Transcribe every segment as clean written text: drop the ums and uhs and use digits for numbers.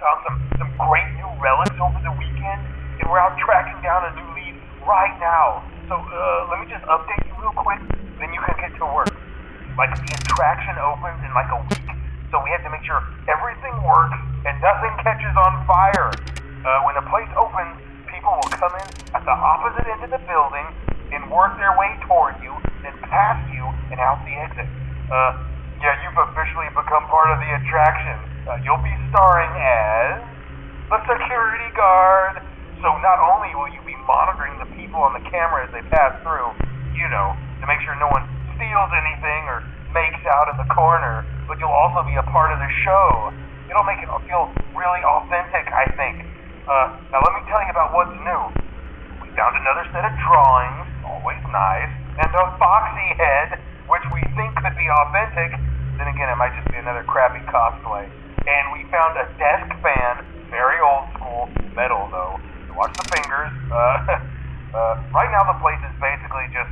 found some great new relics over the weekend, and we're out tracking down a new lead right now. So let me just update you real quick, then you can get to work. Like, the attraction opens in like a week, so we have to make sure everything works and nothing catches on fire. When the place opens, people will come in at the opposite end of the building and work their way toward you, then past you and out the exit. Yeah, you've officially become part of the attraction. You'll be starring as the security guard. So not only will you be monitoring the people on the camera as they pass through, to make sure no one steals anything or makes out in the corner, but you'll also be a part of the show. It'll make it feel really authentic, I think. Now let me tell you about what's new. We found another set of drawings, always nice, and a foxy head, which we think could be authentic. Then again, it might just be another crappy cosplay. And we found a desk fan, very old school, metal though. So watch the fingers. Right now the place is basically just,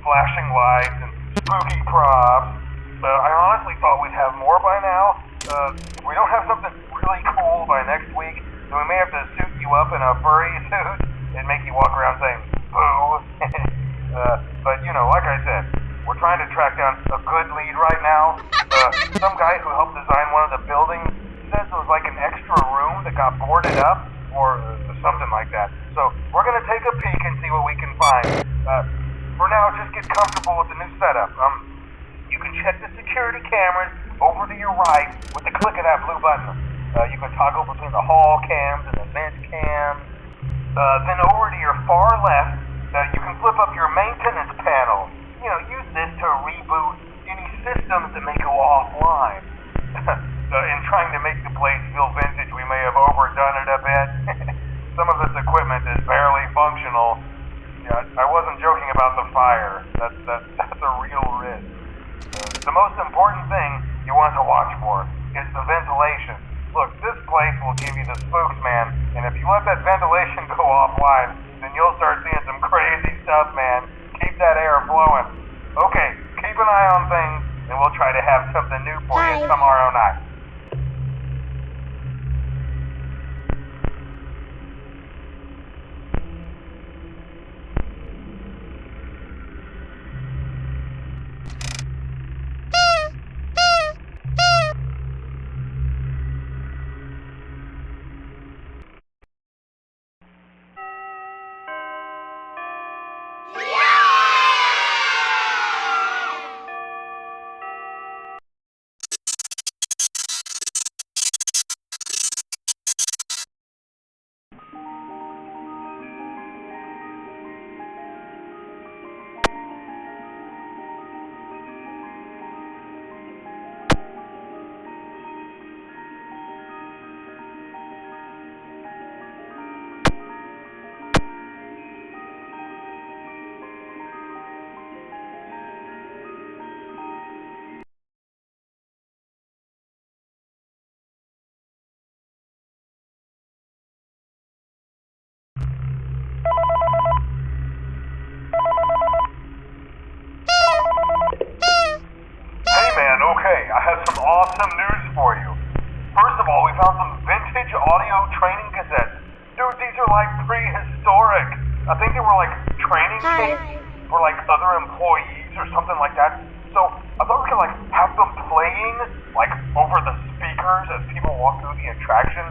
flashing lights and spooky props. I honestly thought we'd have more by now. If we don't have something really cool by next week, then we may have to suit you up in a furry suit and make you walk around saying, boo. But, like I said, we're trying to track down a good lead right now. Some guy who helped design one of the buildings says it was like an extra room that got boarded up, or something like that. So we're going to take a peek and see what we can find. For now, just get comfortable with the new setup. You can check the security cameras over to your right with the click of that blue button. You can toggle between the hall cams and the vent cams. Then over to your far left, you can flip up your maintenance panel. Use this to reboot any systems that may go offline. In trying to make the place feel vintage, we may have overdone it a bit. Some of this equipment is barely functional. Yeah, I wasn't joking about the fire. That's a real risk. The most important thing you want to watch for is the ventilation. Look, this place will give you the spooks, man, and if you let that ventilation go offline, then you'll start seeing some crazy stuff, man. Keep that air flowing. Okay, keep an eye on things, and we'll try to have something new for you tomorrow night. Okay, I have some awesome news for you. First of all, we found some vintage audio training cassettes. Dude, these are like prehistoric. I think they were like training tapes for like other employees or something like that. So I thought we could like have them playing like over the speakers as people walk through the attraction.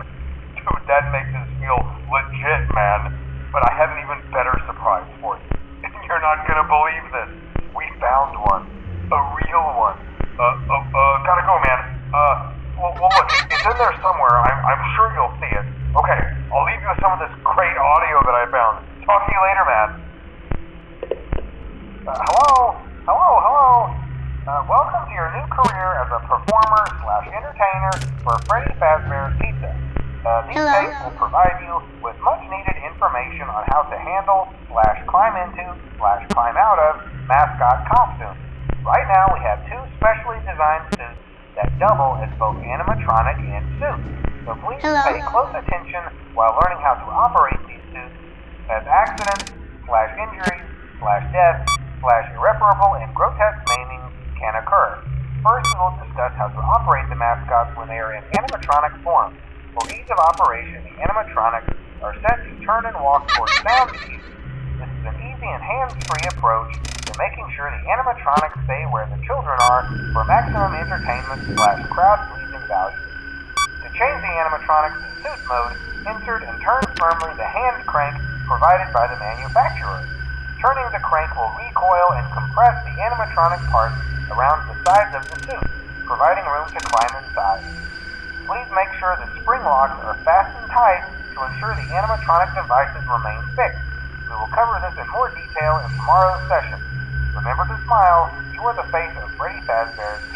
Dude, that makes us feel legit, man. But I have an even better surprise for you. You're not gonna believe this. We found one. A real one. Gotta go, man. Well, look, it's in there somewhere. I'm sure you'll see it. Okay, I'll leave you with some of this great audio that I found. Talk to you later, man. Hello? Welcome to your new career as a performer/entertainer for Freddy Fazbear's Pizza. These tapes will provide you with much-needed information on how to handle/climb into/climb out of mascot costumes. Right now, we have two specially designed suits that double as both animatronic and suits. So please pay close attention while learning how to operate these suits, as accidents/injuries/death/irreparable and grotesque maiming can occur. First, we will discuss how to operate the mascots when they are in animatronic form. For ease of operation, the animatronics are set to turn and walk towards sound cues. This is an easy and hands-free approach to making sure the animatronics stay where the children are for maximum entertainment/crowd-pleasing value. To change the animatronics to suit mode, insert and turn firmly the hand crank provided by the manufacturer. Turning the crank will recoil and compress the animatronic parts around the sides of the suit, providing room to climb inside. Please make sure the spring locks are fastened tight to ensure the animatronic devices remain fixed. We will cover this in more detail in tomorrow's session. Remember to smile. You are the face of Freddy Fazbear's